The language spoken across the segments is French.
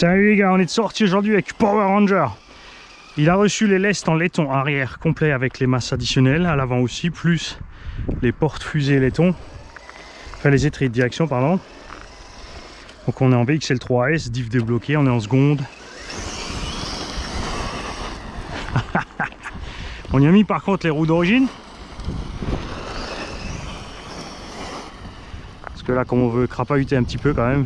Salut les gars, on est sorti aujourd'hui avec Power Ranger. Il a reçu les lestes en laiton arrière complet avec les masses additionnelles, à l'avant aussi, plus les portes fusées laiton. Enfin les étriers de direction, pardon. Donc on est en VXL 3S, diff débloqué, on est en seconde. On y a mis par contre les roues d'origine. Parce que là, comme on veut crapahuter un petit peu quand même.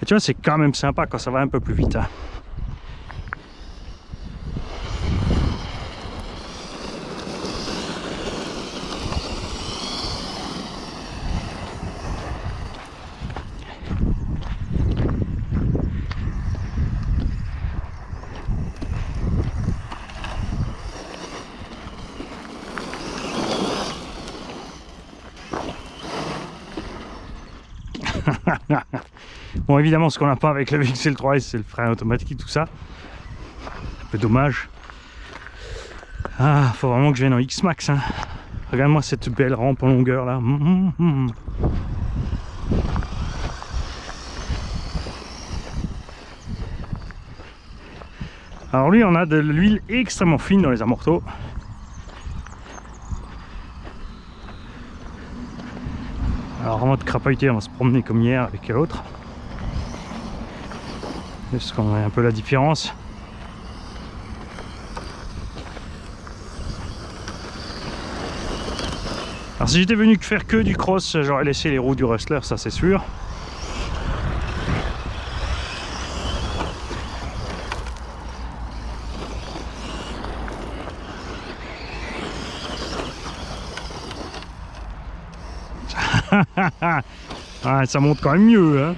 Et tu vois, c'est quand même sympa quand ça va un peu plus vite. Hein. Bon, évidemment, ce qu'on n'a pas avec le VXL 3S, c'est le frein automatique et tout ça. Un peu dommage. Ah, faut vraiment que je vienne en X-Max. Hein. Regarde-moi cette belle rampe en longueur là. Alors lui, on a de l'huile extrêmement fine dans les amortos. Alors avant de crapahuter, on va se promener comme hier avec l'autre. Juste qu'on a un peu la différence. Alors si j'étais venu faire que du cross, j'aurais laissé les roues du Rustler, ça c'est sûr. Ah, ça monte quand même mieux, hein.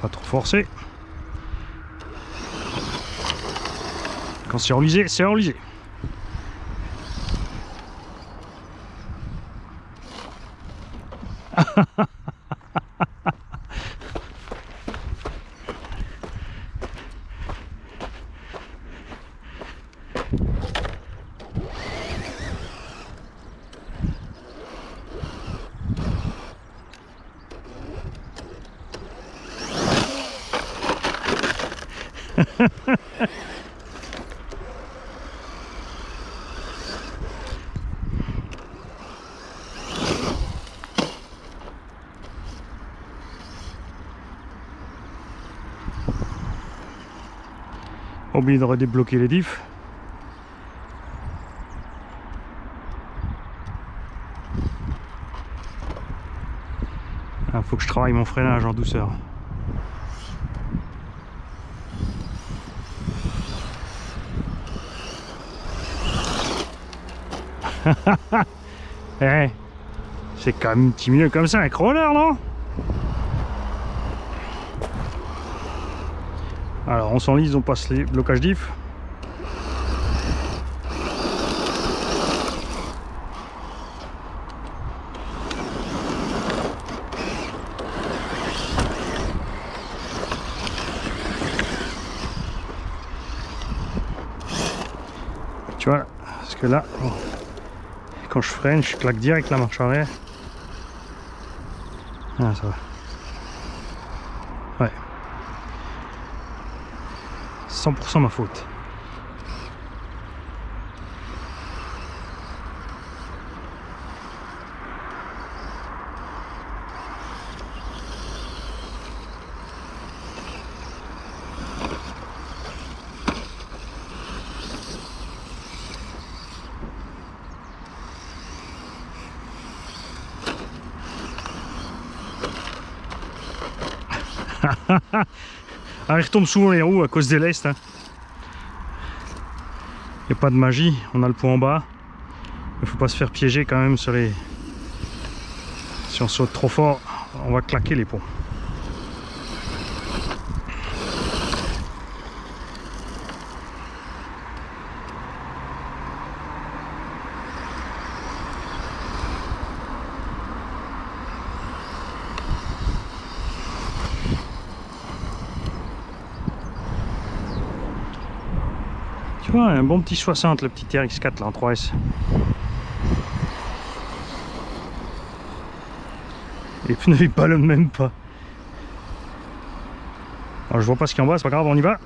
Pas trop forcer. Quand c'est enlisé, c'est enlisé. Oublié de redébloquer les diffs. Il faut que je travaille mon freinage en douceur. Eh, c'est quand même un petit mieux comme ça un crawler, non? Alors on s'enlise, on passe les blocages diff. Tu vois, parce que là, bon, quand je freine, je claque direct la marche arrière. Ah, ça va. Ouais. 100% ma faute. Ah, il retombe souvent les roues à cause des lestes. Hein. Il n'y a pas de magie, on a le point en bas. Il ne faut pas se faire piéger quand même sur les... Si on saute trop fort, on va claquer les ponts. Tu vois, un bon petit 60, le petit TRX4 là en 3S. Les pneus ils ballonnent même pas. Alors je vois pas ce qu'il y a en bas, c'est pas grave, on y va.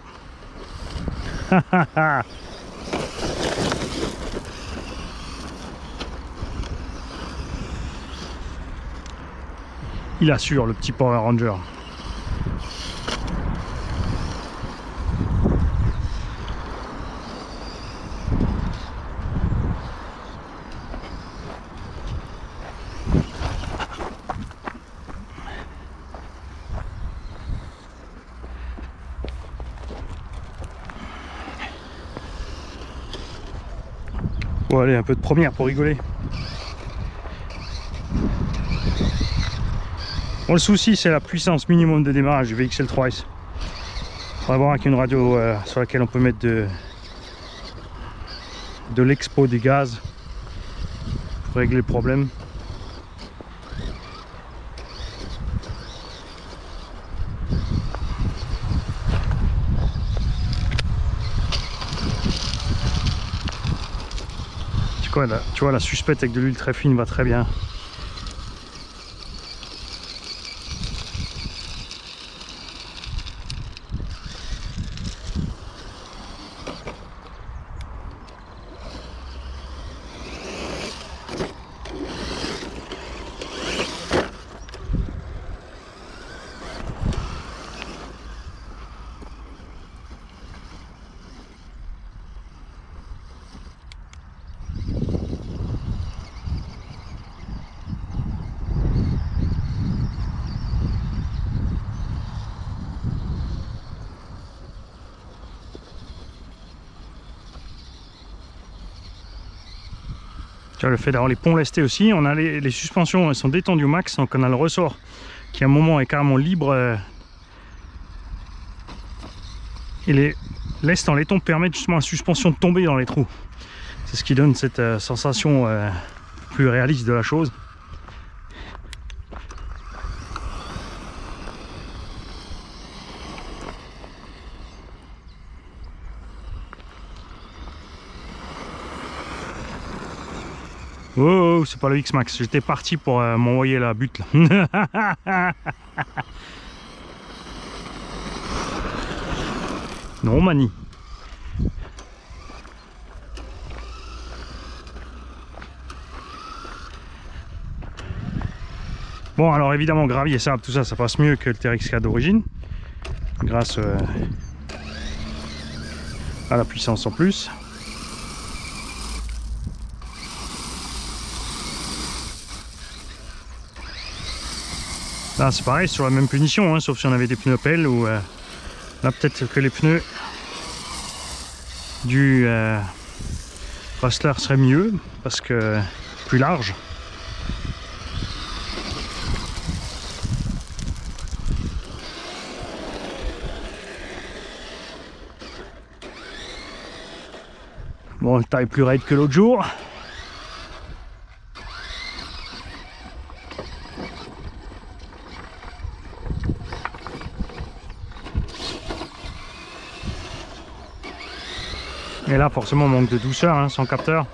Il assure le petit Power Ranger. Bon allez, un peu de première pour rigoler. Bon, le souci c'est la puissance minimum de démarrage du VXL 3S. On va voir avec une radio sur laquelle on peut mettre de l'expo des gaz pour régler le problème. Tu vois la suspecte avec de l'huile très fine va très bien. Le fait d'avoir les ponts lestés aussi, on a les suspensions, elles sont détendues au max, donc on a le ressort qui à un moment est carrément libre et les lestes en laiton permettent justement à la suspension de tomber dans les trous. C'est ce qui donne cette sensation plus réaliste de la chose. Oh, c'est pas le X-Max, j'étais parti pour m'envoyer la butte là. Non, Mani. Bon, alors évidemment, gravier, sable, tout ça, ça passe mieux que le TRX4 d'origine, grâce à la puissance en plus. Là c'est pareil, c'est sur la même punition, hein, sauf si on avait des pneus Opel ou là peut-être que les pneus du Rustler seraient mieux parce que plus large. Bon, le taille plus raide que l'autre jour. Et là, forcément, on manque de douceur, hein, sans capteur.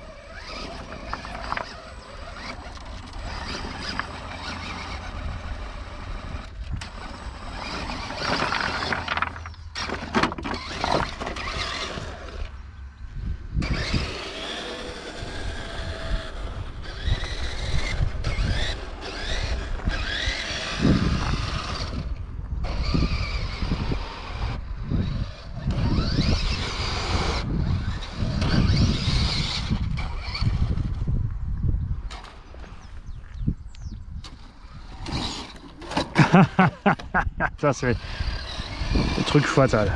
Ça c'est le truc fatal.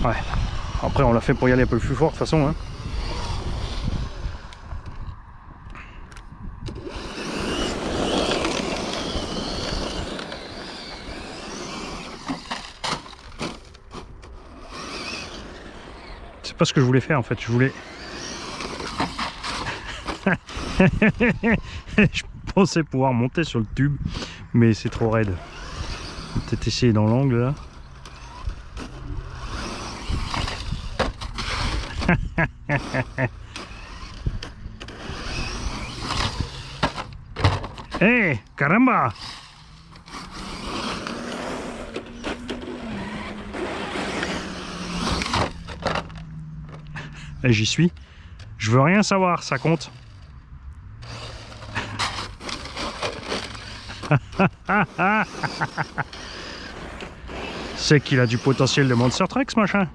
Ouais. Après on l'a fait pour y aller un peu plus fort de toute façon. Hein. C'est pas ce que je voulais faire en fait. Je voulais... Je pensais pouvoir monter sur le tube Mais c'est trop raide. On va peut-être essayer dans l'angle là. Hey, caramba! Et j'y suis. Je veux rien savoir, ça compte. C'est qu'il a du potentiel de Monster Truck, ce machin.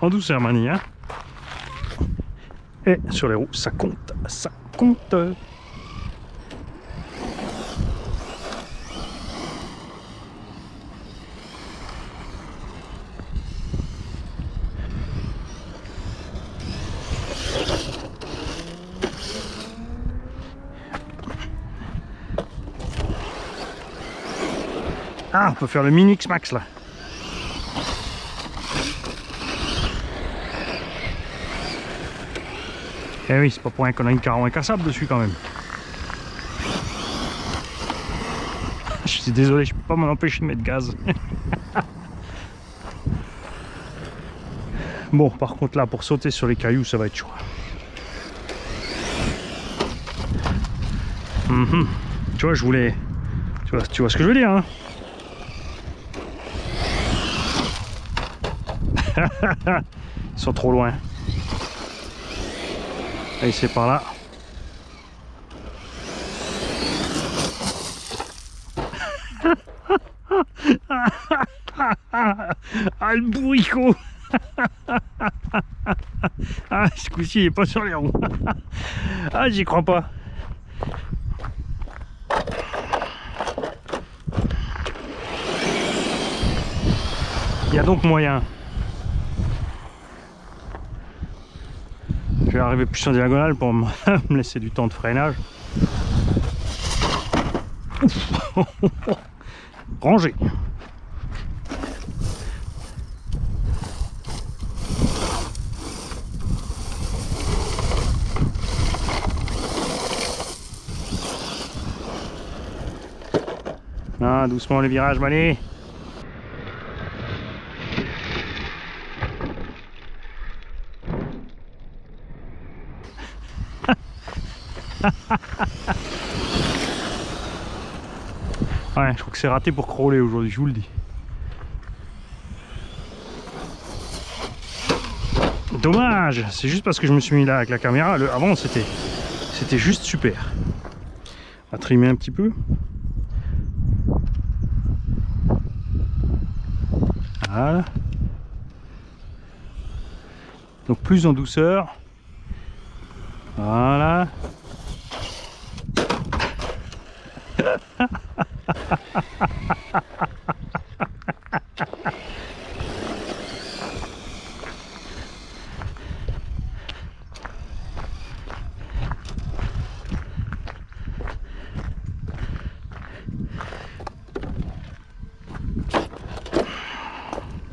En douceur, Mani, hein. Et sur les roues, ça compte, ça compte. Ah, on peut faire le Mini X-Max là. Eh oui, c'est pas pour rien qu'on a une carreau incassable dessus quand même. Je suis désolé, je peux pas m'en empêcher de mettre gaz. Bon, par contre là, pour sauter sur les cailloux, ça va être chaud. Tu vois, je voulais... Tu vois ce que je veux dire, hein. Ils sont trop loin. Allez, c'est par là. Ah, le bourricot. Ah, ce coup-ci, il est pas sur les roues. Ah, j'y crois pas. Il y a donc moyen. Je vais arriver plus en diagonale pour me laisser du temps de freinage. Rangé. Ah, doucement les virages, Mané. Ouais, je crois que c'est raté pour crawler aujourd'hui, je vous le dis. Dommage, c'est juste parce que je me suis mis là avec la caméra. Avant, c'était juste super. On va trimer un petit peu. Voilà. Donc plus en douceur. Voilà.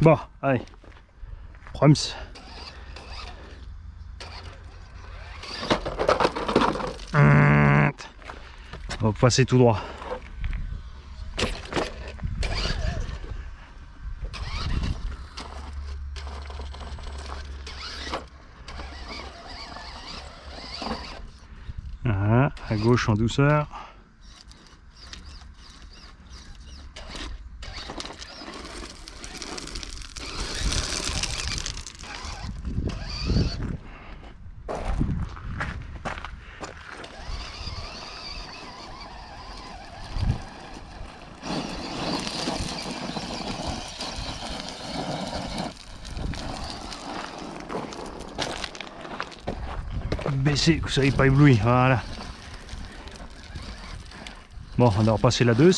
Bon, allez. Proms. On va passer tout droit. Voilà, à gauche en douceur. Baisser, que vous soyez pas ébloui, voilà. Bon, on va repasser la 2.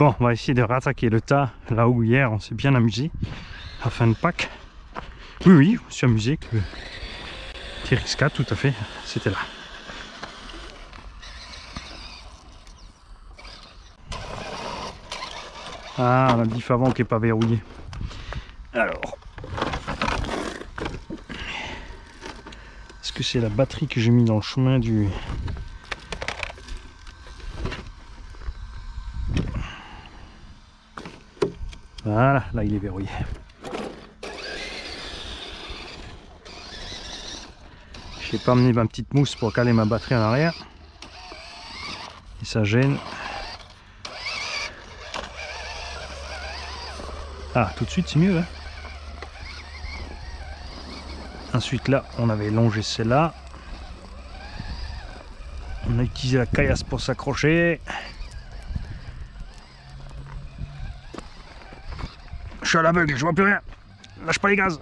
Bon, on va essayer de rattaquer le tas là où hier on s'est bien amusé à fin de Pâques. Oui, oui, je me suis amusé avec le TRX4, tout à fait, c'était là. Ah, on a le diff avant qui n'est pas verrouillé. Alors, est-ce que c'est la batterie que j'ai mis dans le chemin du... Voilà, là il est verrouillé. Je n'ai pas amené ma petite mousse pour caler ma batterie en arrière. Et ça gêne. Ah, tout de suite c'est mieux, hein. Ensuite là, on avait longé celle-là. On a utilisé la caillasse pour s'accrocher. Je suis à l'aveugle, je vois plus rien. Lâche pas les gaz.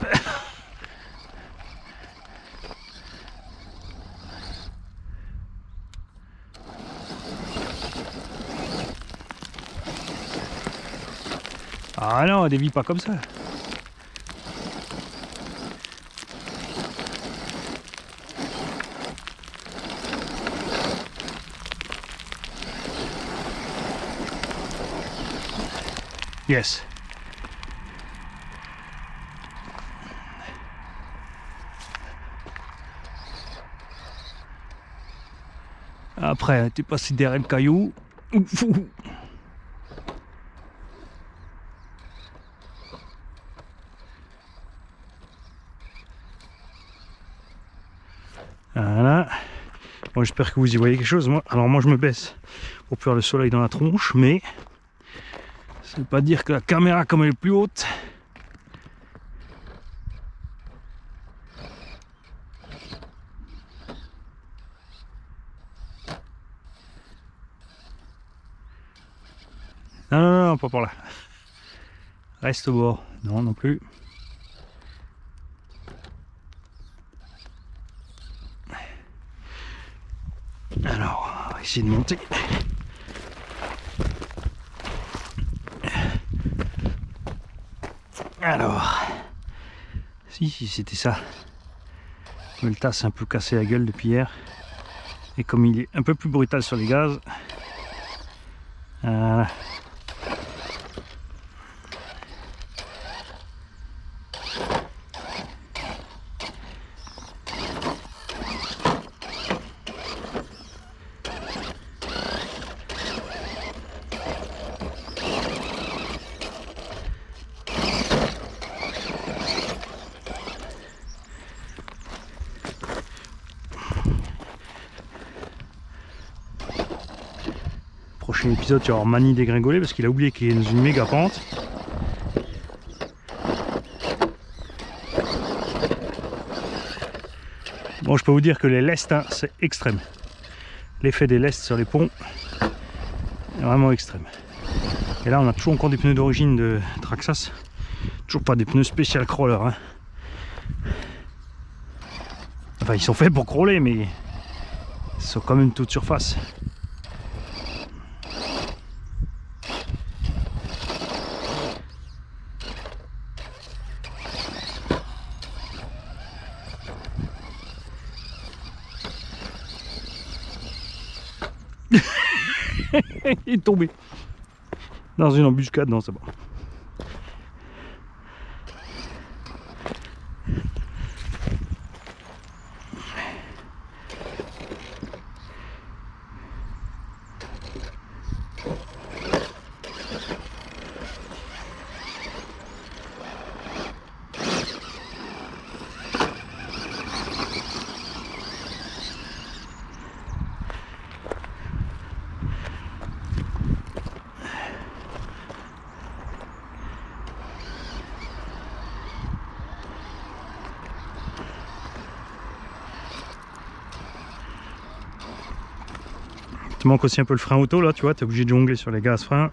Ah non, dévie pas comme ça. Yes. Après, t'es passé derrière le caillou. Ouf. Voilà. Bon, j'espère que vous y voyez quelque chose. Alors moi je me baisse pour faire le soleil dans la tronche, mais ça ne veut pas dire que la caméra, comme elle est plus haute, non, pas par là. Reste au bord. Non, non plus. Alors, on va essayer de monter. Alors, si c'était ça. Mais le tas s'est un peu cassé la gueule depuis hier. Et comme il est un peu plus brutal sur les gaz, voilà. Prochain épisode, tu vas avoir Mani dégringolé parce qu'il a oublié qu'il est dans une méga pente. Bon, je peux vous dire que les lestes, hein, c'est extrême. L'effet des lestes sur les ponts est vraiment extrême. Et là, on a toujours encore des pneus d'origine de Traxxas. Toujours pas des pneus spécial crawler, hein. Enfin, ils sont faits pour crawler, mais ils sont quand même toute surface. Il est tombé dans une embuscade, non, c'est bon. Tu manques aussi un peu le frein auto là, tu vois, tu es obligé de jongler sur les gaz freins.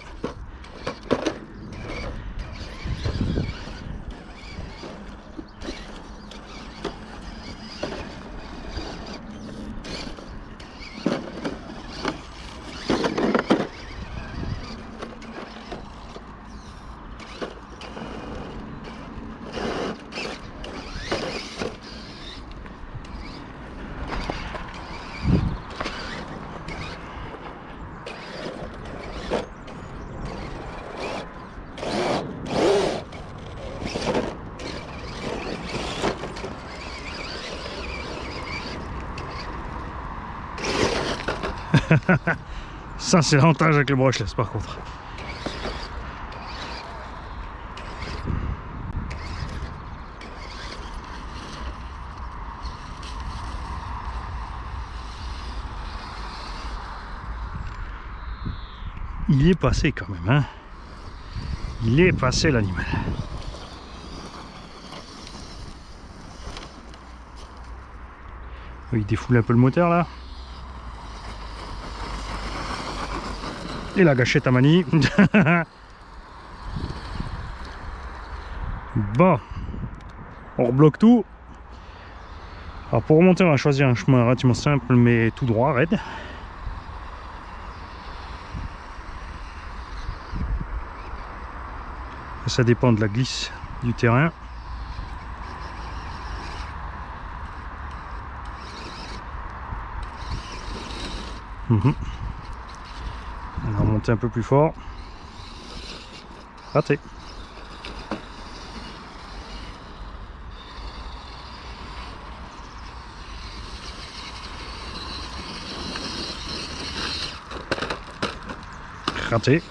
Ça c'est l'avantage avec le brushless par contre. Il est passé quand même, hein. Il est passé l'animal. Il défoule un peu le moteur là. Et la gâchette à manie. Bon. On rebloque tout. Alors pour remonter on va choisir un chemin relativement simple mais tout droit, raide. Ça dépend de la glisse du terrain. On va remonter un peu plus fort. Raté. Raté.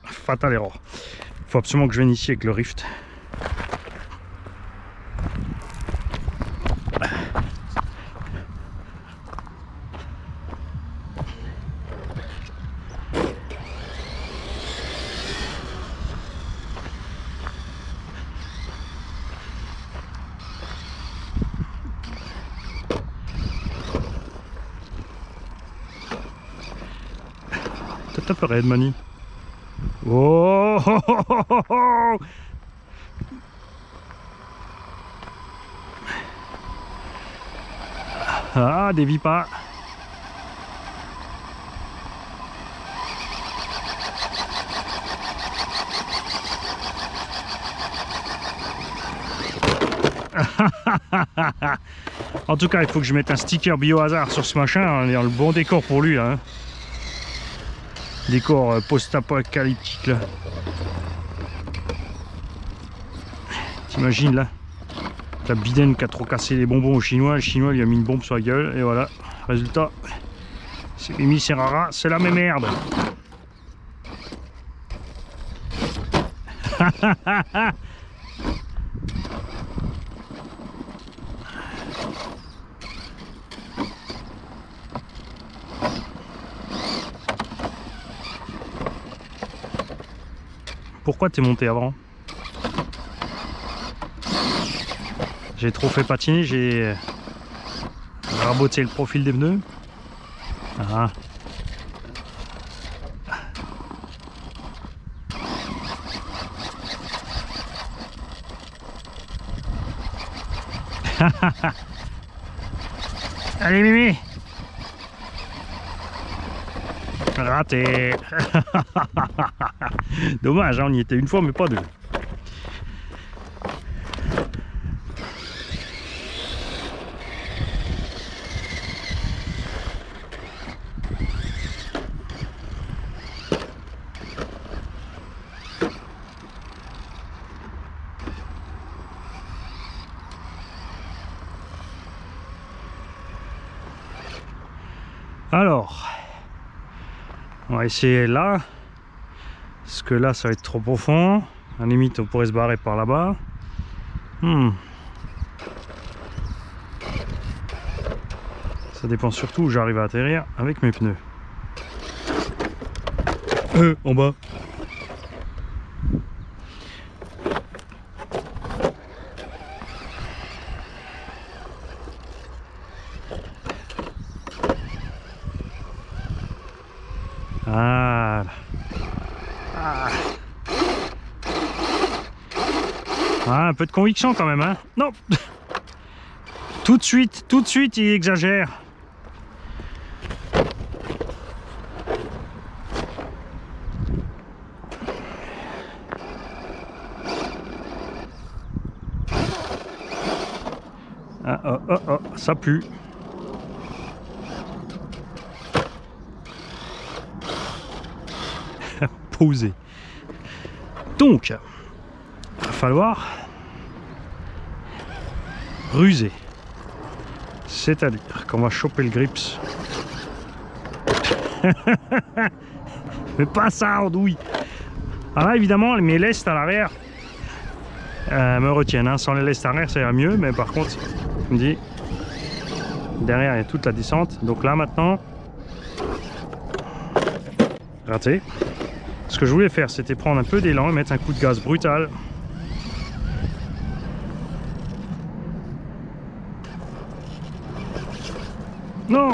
Fatal erreur. Il faut absolument que je vienne ici avec le rift. Peut-être un peu raide, Mani. Oh, oh, oh, oh, oh. Ah, dévie pas. En tout cas, il faut que je mette un sticker Biohazard sur ce machin. On est dans le bon décor pour lui là. Hein. Décor post-apocalyptique là. T'imagines là, la Biden qui a trop cassé les bonbons aux Chinois. Le Chinois lui a mis une bombe sur la gueule et voilà. Résultat, c'est Mimi Serrara, c'est la même merde. Pourquoi t'es monté avant? J'ai trop fait patiner, j'ai raboté le profil des pneus. Ah. Allez Mimi. Raté. Dommage, hein, on y était une fois mais pas deux. Alors, on va essayer là, parce que là ça va être trop profond. À la limite on pourrait se barrer par là-bas. Ça dépend surtout où j'arrive à atterrir avec mes pneus. En bas. Ah. Ah, un peu de conviction quand même, hein. Non. Tout de suite, il exagère. Ah, oh, oh, oh, ça pue. Posé. Donc, il va falloir ruser. C'est-à-dire qu'on va choper le grips. Mais pas ça, andouille. Alors là, évidemment, mes lestes à l'arrière me retiennent. Hein. Sans les lestes arrière, ça ira mieux. Mais par contre, je me dis, derrière, il y a toute la descente. Donc là, maintenant, raté. Ce que je voulais faire, c'était prendre un peu d'élan et mettre un coup de gaz brutal. Non.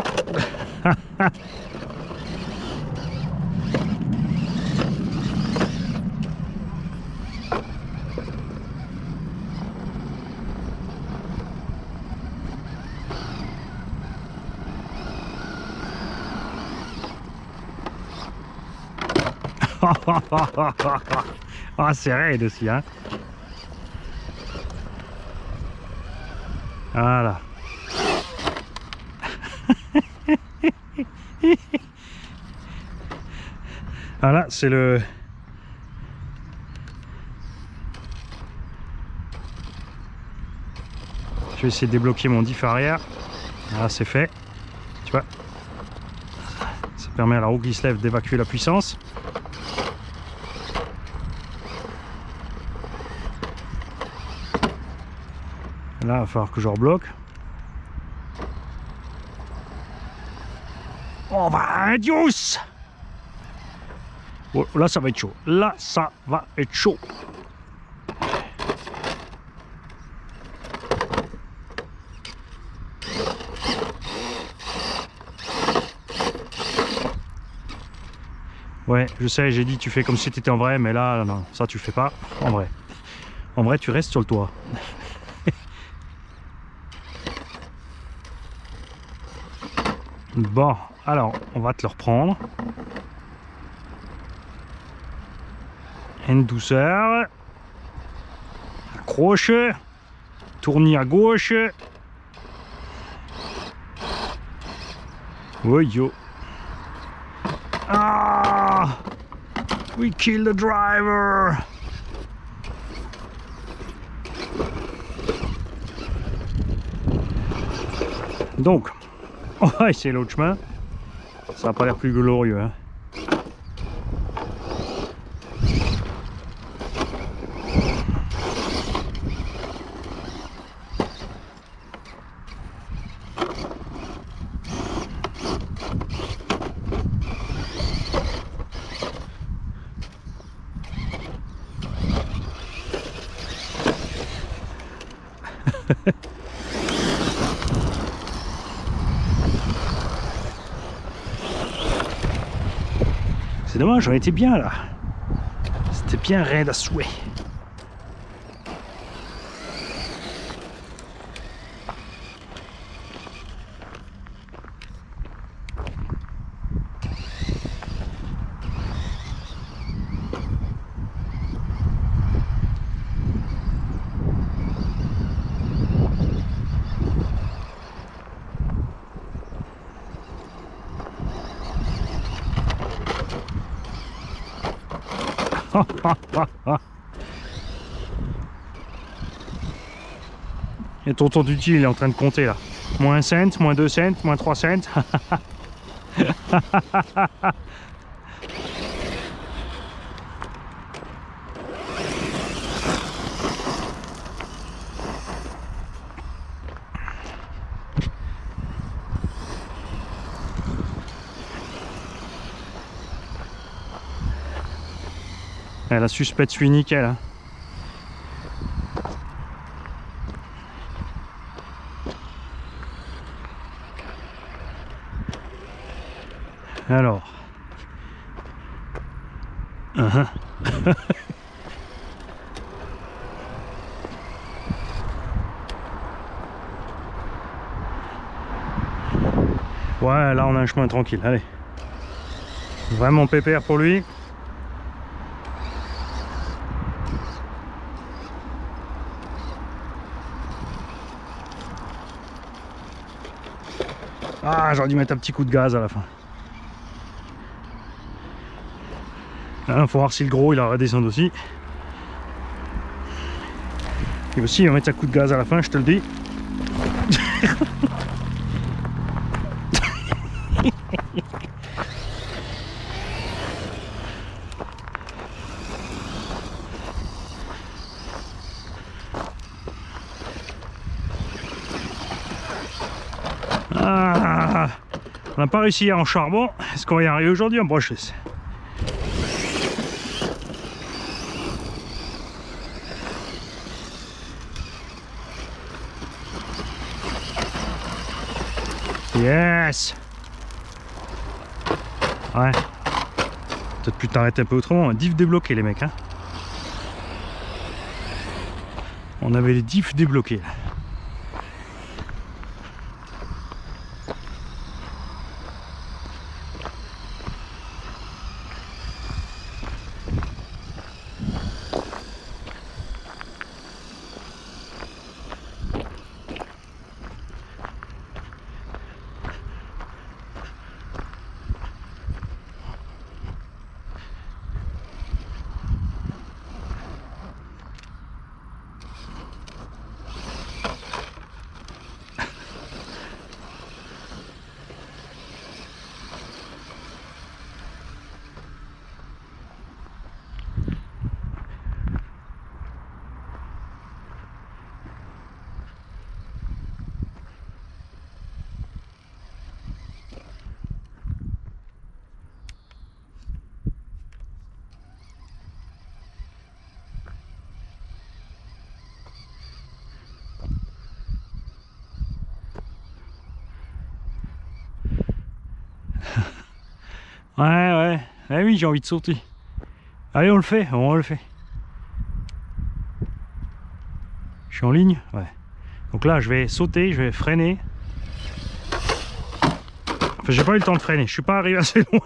Ah, c'est raide aussi, hein. Voilà. Voilà, c'est le... Je vais essayer de débloquer mon diff arrière. Voilà, c'est fait. Tu vois, ça permet à la roue qui se lève d'évacuer la puissance. Là, il va falloir que je rebloque. Oh, bah, Dios! Oh, là, ça va être chaud. Là, ça va être chaud. Ouais, je sais, j'ai dit tu fais comme si tu étais en vrai, mais là, non, ça tu fais pas en vrai. En vrai, tu restes sur le toit. Bon, alors, on va te le reprendre. Une douceur. Accroche. Tournis à gauche. Oui, yo. Ah! We killed the driver! Donc, on va essayer l'autre chemin. Ça n'a pas l'air plus glorieux, hein. C'est dommage, on était bien là. C'était bien raide à souhait. Et ton temps d'utile il est en train de compter là. Moins 1 cent, moins 2 cents, moins 3 cents. La suspecte suit nickel. Hein. Alors. Ouais, là on a un chemin tranquille. Allez. Vraiment pépère pour lui. Ah, j'aurais dû mettre un petit coup de gaz à la fin. Il faut voir si le gros il a redescendu aussi. Et aussi, il va mettre un coup de gaz à la fin, je te le dis. Ah, on n'a pas réussi en charbon. Est-ce qu'on va y arriver aujourd'hui en brushless? Yes. Ouais. Peut-être plus t'arrêter un peu autrement. Diff débloqué les mecs. Hein. On avait les diffs débloqués. Là. Ouais. Eh oui, j'ai envie de sauter. Allez, on le fait, Je suis en ligne, ouais. Donc là, je vais sauter, je vais freiner. Enfin, j'ai pas eu le temps de freiner, je suis pas arrivé assez loin.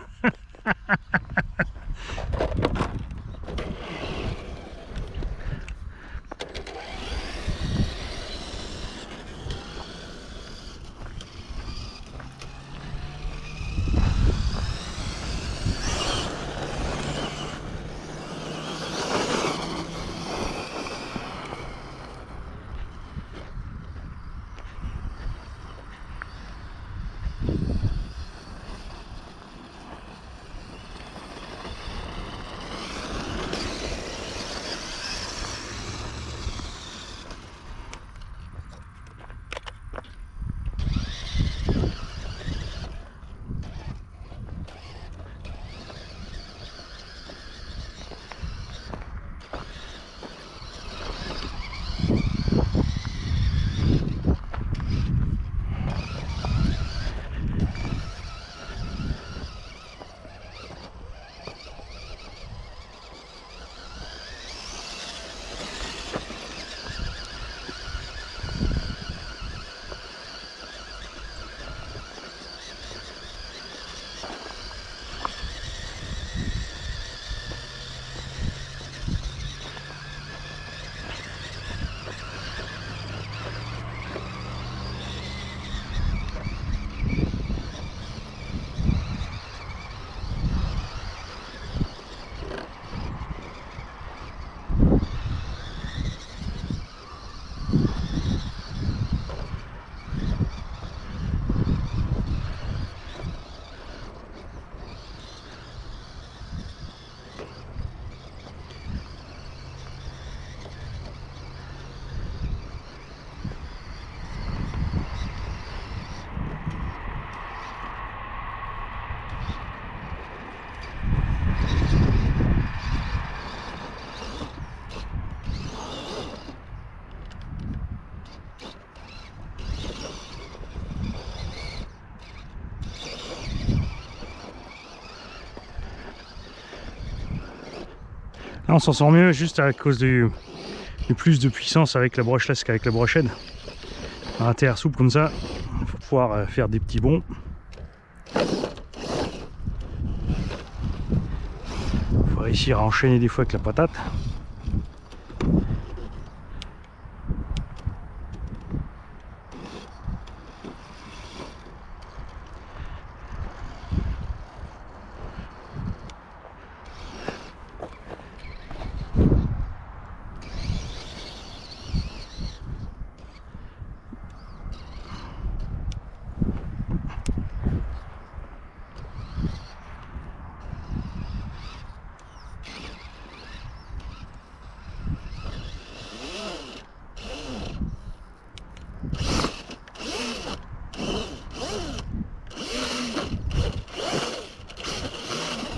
Là, on s'en sort mieux juste à cause du plus de puissance avec la brushless qu'avec la brochette. Un terre souple comme ça, il faut pouvoir faire des petits bonds. Il faut réussir à enchaîner des fois avec la patate.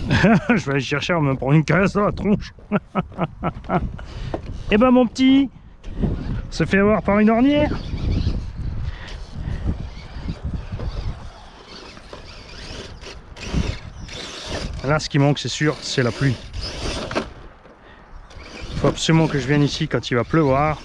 Je vais aller chercher, on me prend une casse dans la tronche. Eh ben mon petit, se fait avoir par une ornière. Là, ce qui manque, c'est sûr, c'est la pluie. Il faut absolument que je vienne ici quand il va pleuvoir.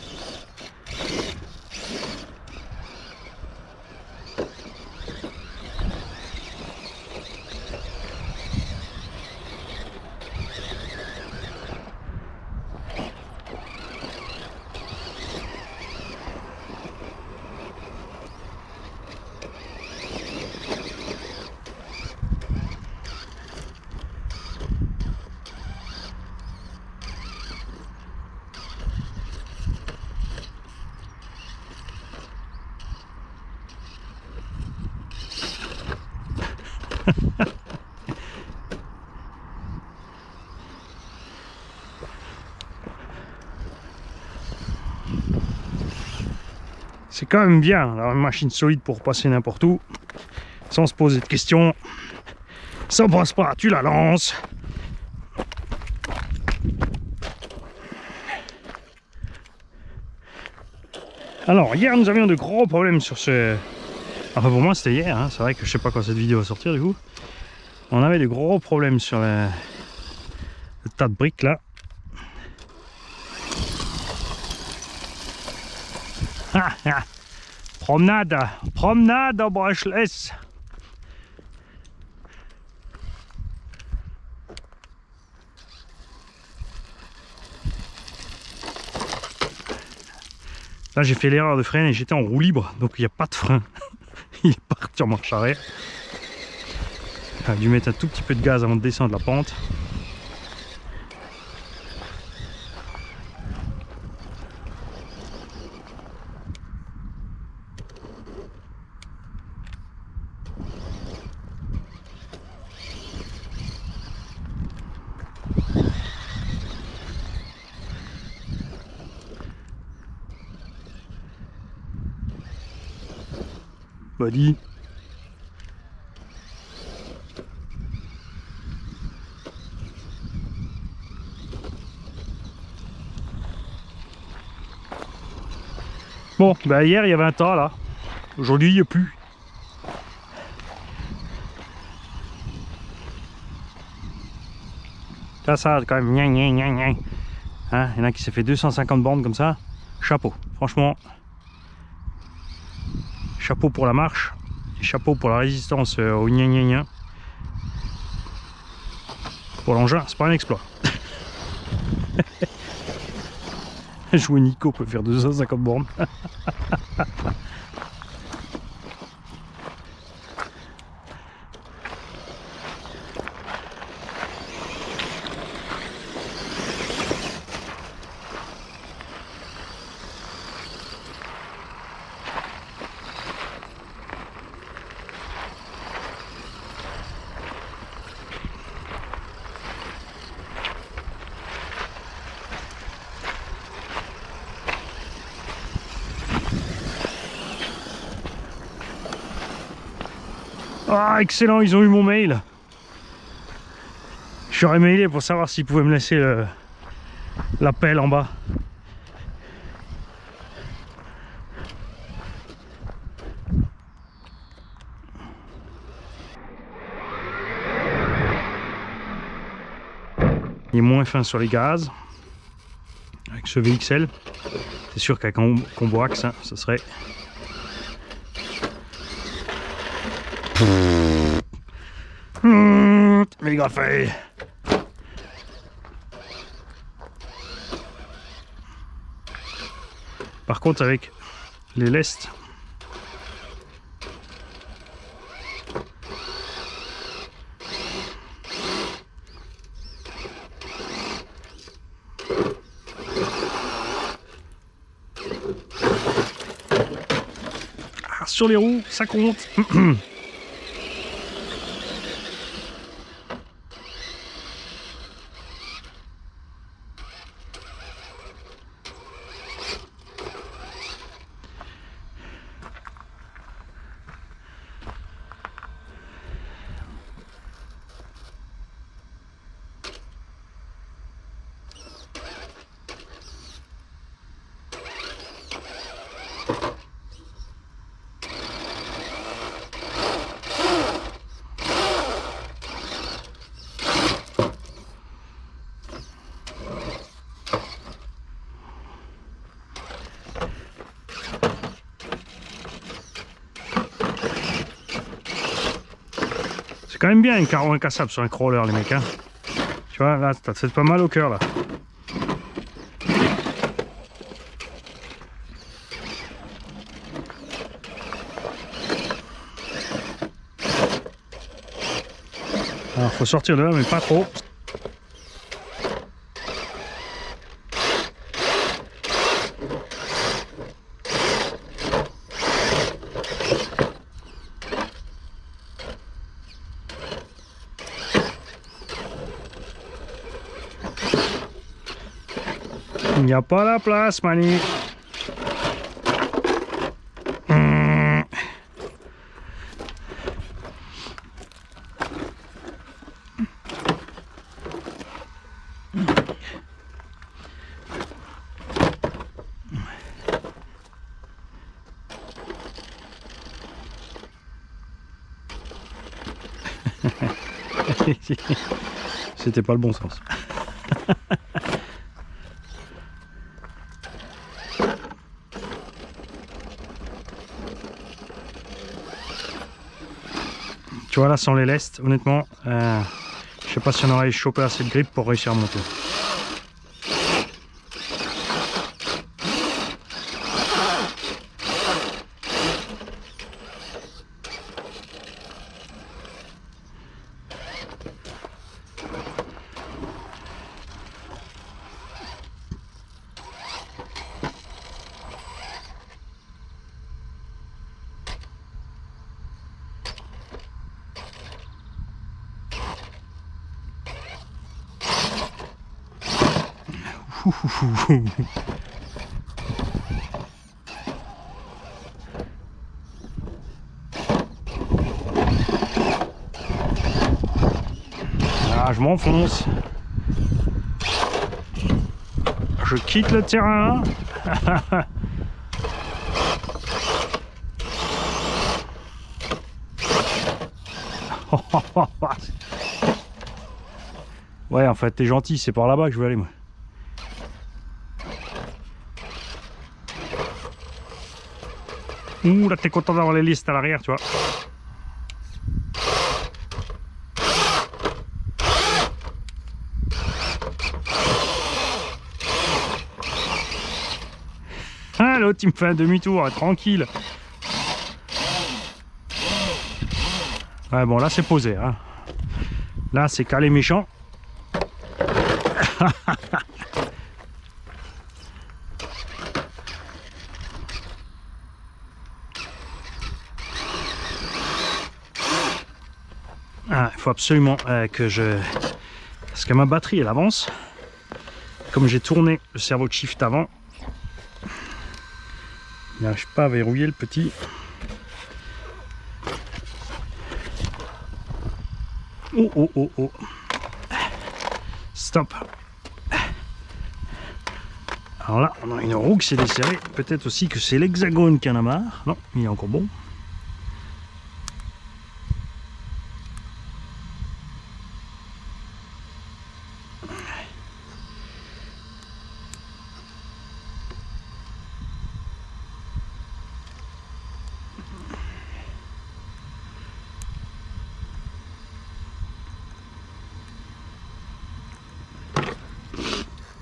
C'est quand même bien d'avoir une machine solide pour passer n'importe où, sans se poser de questions. Ça passe pas, tu la lances. Alors, hier nous avions de gros problèmes sur ce... Enfin pour moi c'était hier, hein. C'est vrai que je sais pas quand cette vidéo va sortir du coup. On avait de gros problèmes sur le tas de briques là. Promenade, promenade en brushless. Là j'ai fait l'erreur de freiner, j'étais en roue libre, donc il n'y a pas de frein. Il est parti en marche arrière. J'ai dû mettre un tout petit peu de gaz avant de descendre la pente. Body. Bon, bah hier il y avait un tas là. Aujourd'hui il n'y a plus. Ça quand même. Hein, il y en a qui s'est fait 250 bornes comme ça. Chapeau. Franchement. Chapeau pour la marche. Et chapeau pour la résistance au gna gna gna. Pour l'engin, c'est pas un exploit. Jouer Nico peut faire 250 bornes. Ah, excellent, ils ont eu mon mail. Je leur ai mailé pour savoir s'ils pouvaient me laisser l'appel en bas. Il est moins fin sur les gaz avec ce VXL. C'est sûr qu'avec un combo axe, hein, ça serait... méga fait. Par contre avec les lestes, sur les roues, ça compte. quand même bien un carreau incassable sur un crawler, les mecs. Hein. Tu vois, là, t'as fait pas mal au cœur, là. Alors, faut sortir de là, mais pas trop. Il n'y a pas la place, Mani. C'était pas le bon sens. Tu vois là, sans les lestes, honnêtement, je sais pas si on aurait chopé assez de grippe pour réussir à monter. Ah, je m'enfonce. Je quitte le terrain. Ouais, en fait, t'es gentil, c'est par là-bas que je veux aller, moi. Ouh, là, t'es content d'avoir les listes à l'arrière, tu vois. Ah, l'autre, il me fait un demi-tour, tranquille. Ouais, bon, là, c'est posé, hein. Là, c'est calé méchant. Ah, il faut absolument que je... Parce que ma batterie, elle avance. Comme j'ai tourné le servo de shift avant, il n'arrive pas à verrouiller le petit. Oh, oh, oh, oh. Stop. Alors là, on a une roue qui s'est desserrée. Peut-être aussi que c'est l'hexagone qui en a marre. Non, il est encore bon.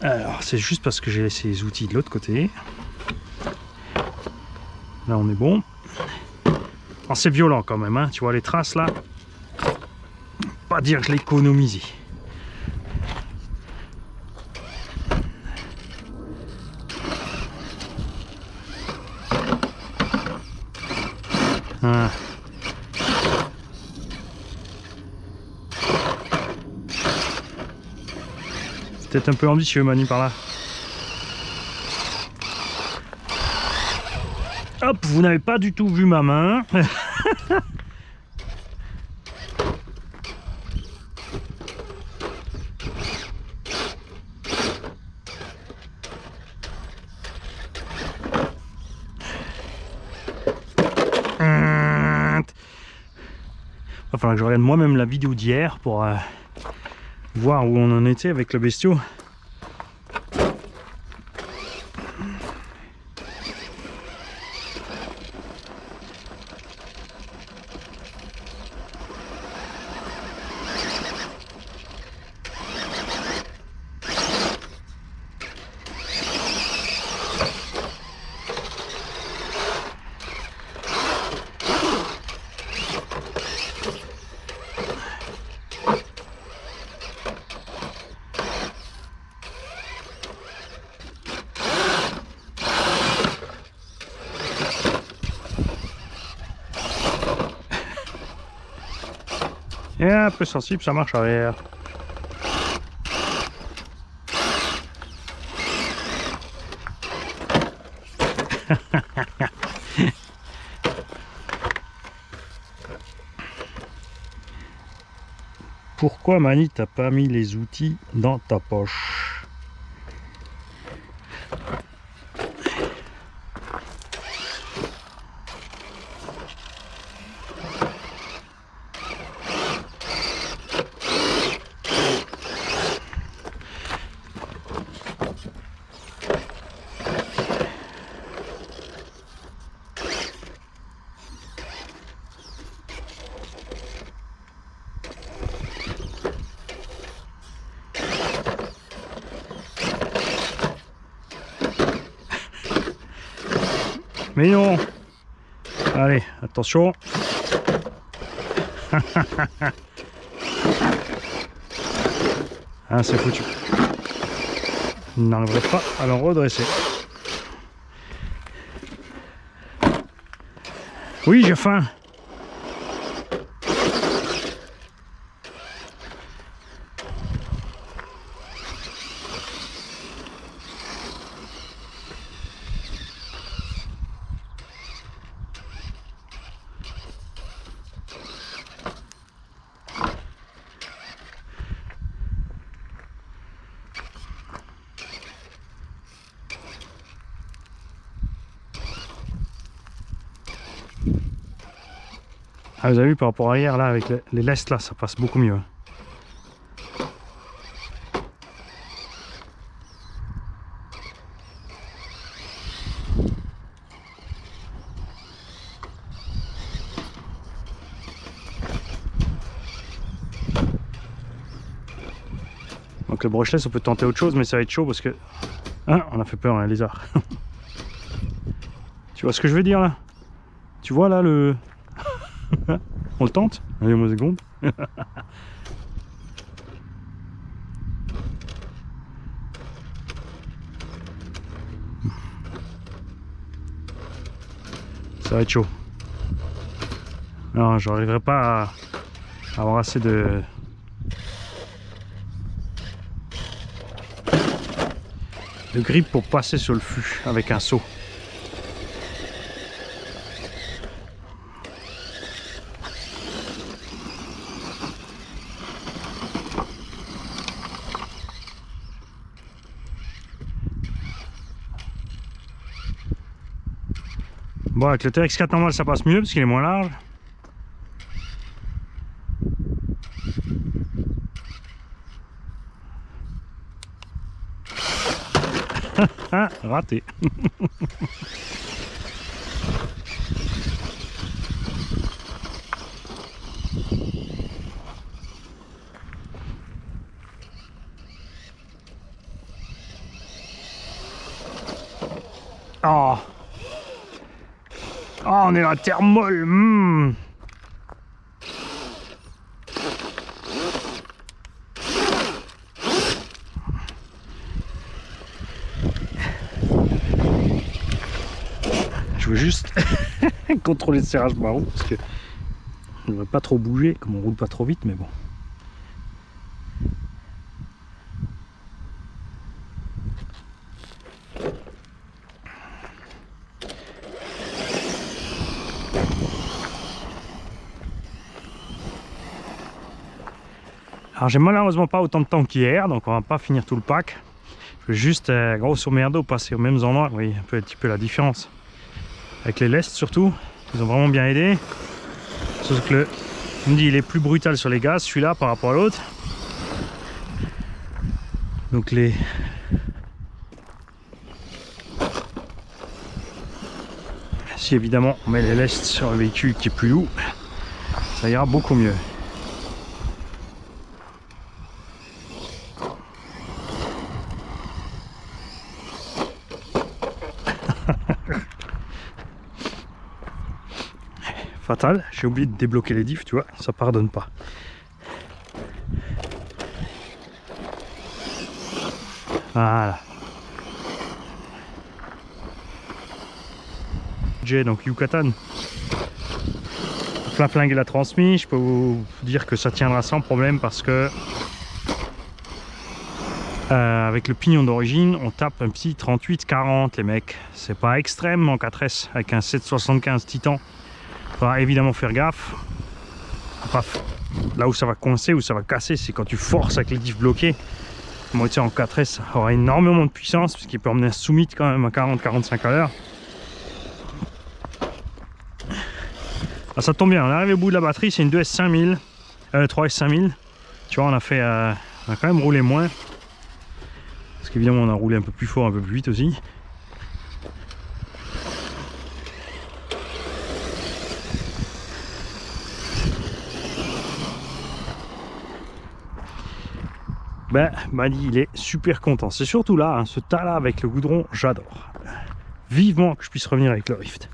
Alors, c'est juste parce que j'ai laissé les outils de l'autre côté. Là, on est bon. Alors, c'est violent quand même, hein. Tu vois les traces là. Pas dire que je l'économise. Ah. Peut-être un peu ambitieux, Mani, par là. Hop, vous n'avez pas du tout vu ma main. Il va falloir que je regarde moi-même la vidéo d'hier pour voir où on en était avec le bestiau. Et un peu sensible, ça marche arrière. Pourquoi Mani t'as pas mis les outils dans ta poche? Mais non. Allez, attention. Ah, c'est foutu. Je n'arriverai pas à le redresser. Oui, j'ai faim. Ah, vous avez vu par rapport à hier, là, avec les lestes, là, ça passe beaucoup mieux. Donc le brushless, on peut tenter autre chose, mais ça va être chaud parce que... Hein, on a fait peur à un lézard. Tu vois ce que je veux dire, là? Tu vois, là, le... On le tente? Allez, moi, seconde. Ça va être chaud. Non, j'arriverai pas à avoir assez de grip pour passer sur le fût avec un seau. Bon, avec le TX4 normal, ça passe mieux parce qu'il est moins large. Ah, raté. Oh. Oh, on est dans la terre molle. Je veux juste contrôler le serrage de ma roue parce que on ne devrait pas trop bouger comme on roule pas trop vite, mais bon. Alors j'ai malheureusement pas autant de temps qu'hier, donc on va pas finir tout le pack. Je vais juste grosso merdo passer aux mêmes endroits. Oui, un petit peu la différence. Avec les lestes surtout, ils ont vraiment bien aidé. Sauf que on me dit il est plus brutal sur les gaz, celui-là par rapport à l'autre. Donc si évidemment on met les lestes sur le véhicule qui est plus lourd, ça ira beaucoup mieux. Fatal, j'ai oublié de débloquer les diffs, tu vois, ça pardonne pas. Voilà. J, donc Yucatan. flinguer la transmise, je peux vous dire que ça tiendra sans problème parce que avec le pignon d'origine, on tape un petit 38-40 les mecs. C'est pas extrême en 4S avec un 775 Titan. Faudra évidemment faire gaffe. Là où ça va coincer, où ça va casser, c'est quand tu forces avec les diffs bloqués. Le moteur en 4S aura énormément de puissance puisqu'il peut emmener un Summit quand même à 40-45 à l'heure. Ah, ça tombe bien, on arrive au bout de la batterie, c'est une 2S 5000, 3S 5000. Tu vois, on a quand même roulé moins. Parce qu'évidemment, on a roulé un peu plus fort, un peu plus vite aussi. Ben, Mani, il est super content. C'est surtout là, hein, ce tas là avec le goudron, j'adore. Vivement que je puisse revenir avec le Rift.